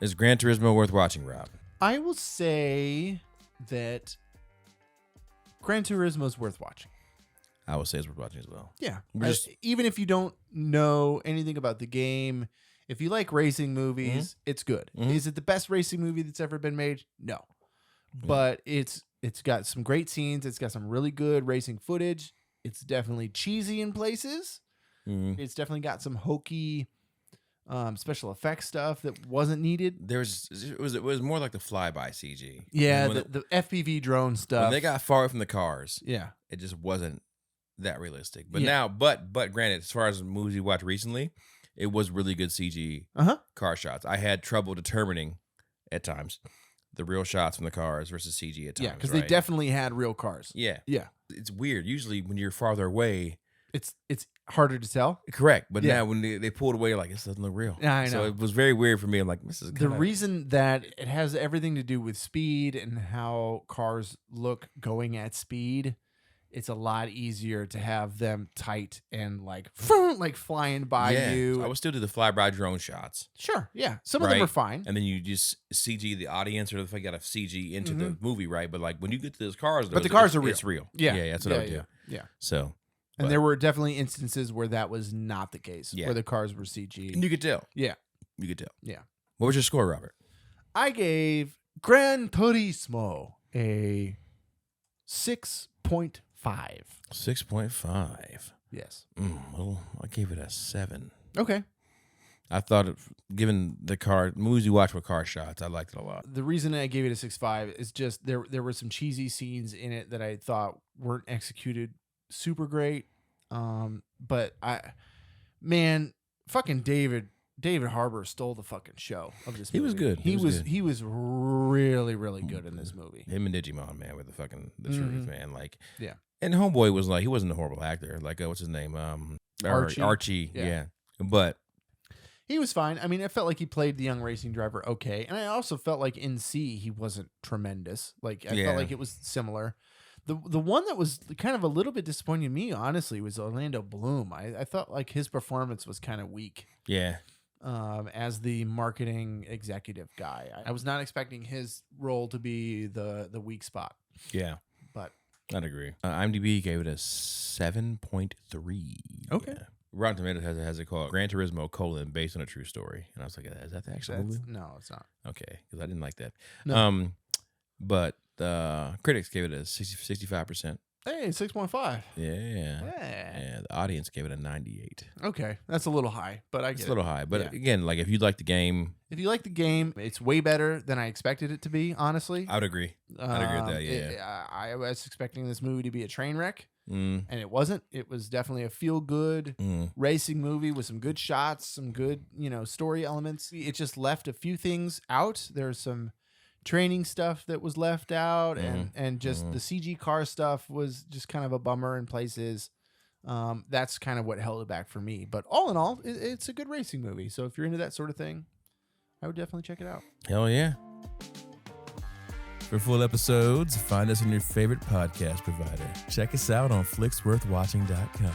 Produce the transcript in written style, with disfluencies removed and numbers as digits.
Is Gran Turismo worth watching, Rob? I will say that Gran Turismo is worth watching. I would say it's worth watching as well. Yeah. Just, Even if you don't know anything about the game, if you like racing movies, it's good. Is it the best racing movie that's ever been made? No. But it's got some great scenes. It's got some really good racing footage. It's definitely cheesy in places. It's definitely got some hokey special effects stuff that wasn't needed. it was more like the flyby CG. Yeah, When the FPV drone stuff. When they got far away from the cars, yeah, it just wasn't that realistic. But Yeah. now, but granted, as far as movies you watched recently, it was really good CG car shots. I had trouble determining at times the real shots from the cars versus CG at times. Yeah, because they definitely had real cars. Yeah. Yeah. It's weird. Usually when you're farther away, It's harder to tell. correct. But Yeah. now when they pulled away, like, this doesn't look real. Yeah, I know. So it was very weird for me. I'm like, this is The reason that it has everything to do with speed and how cars look going at speed, it's a lot easier to have them tight and like flying by you. I would still do the flyby drone shots. Sure, yeah. Some of them are fine. And then you just CG the audience, or if I got a CG into the movie, right? But like when you get to those cars, But the cars are real. It's real. Yeah, that's what I would do. Yeah. So, And there were definitely instances where that was not the case, Yeah. where the cars were CG. and you could tell. Yeah. You could tell. Yeah. What was your score, Robert? I gave Gran Turismo a 6.5. 6.5. Yes. Well, I gave it a 7. Okay. I thought, given the movies you watch with car shots, I liked it a lot. The reason I gave it a 6.5 is just there were some cheesy scenes in it that I thought weren't executed super great. But fucking David Harbour stole the fucking show of this movie. He was good. He was really, really good in this movie. Him and Digimon, man, with the truth, man. Like, Yeah. And Homeboy was like, he wasn't a horrible actor. Like, what's his name? Archie. Yeah. But He was fine. I mean, it felt like he played the young racing driver okay. And I also felt like in C, he wasn't tremendous. Like, I felt like it was similar. The one that was kind of a little bit disappointing to me, honestly, was Orlando Bloom. I thought like his performance was kind of weak. yeah. As the marketing executive guy. I was not expecting his role to be the weak spot. Yeah. But I'd agree. IMDb gave it a 7.3. Okay. Yeah. Rotten Tomatoes has it called Gran Turismo: based on a true story. And I was like, is that the actual movie? No, it's not. Okay, because I didn't like that. No. But critics gave it a 65%. Hey, 6.5. Yeah. The audience gave it a 98. Okay. That's a little high, but I get it. It's a little high. But Yeah. again, like if you like the game, If you like the game, it's way better than I expected it to be, honestly. I would agree. I'd agree with that, yeah. I was expecting this movie to be a train wreck, Mm, and it wasn't. It was definitely a feel-good racing movie with some good shots, some good, story elements. It just left a few things out. There's some training stuff that was left out, and just the CG car stuff was just kind of a bummer in places. That's kind of what held it back for me. But all in all, it's a good racing movie. So if you're into that sort of thing, I would definitely check it out. Hell yeah. For full episodes, find us on your favorite podcast provider. Check us out on flicksworthwatching.com.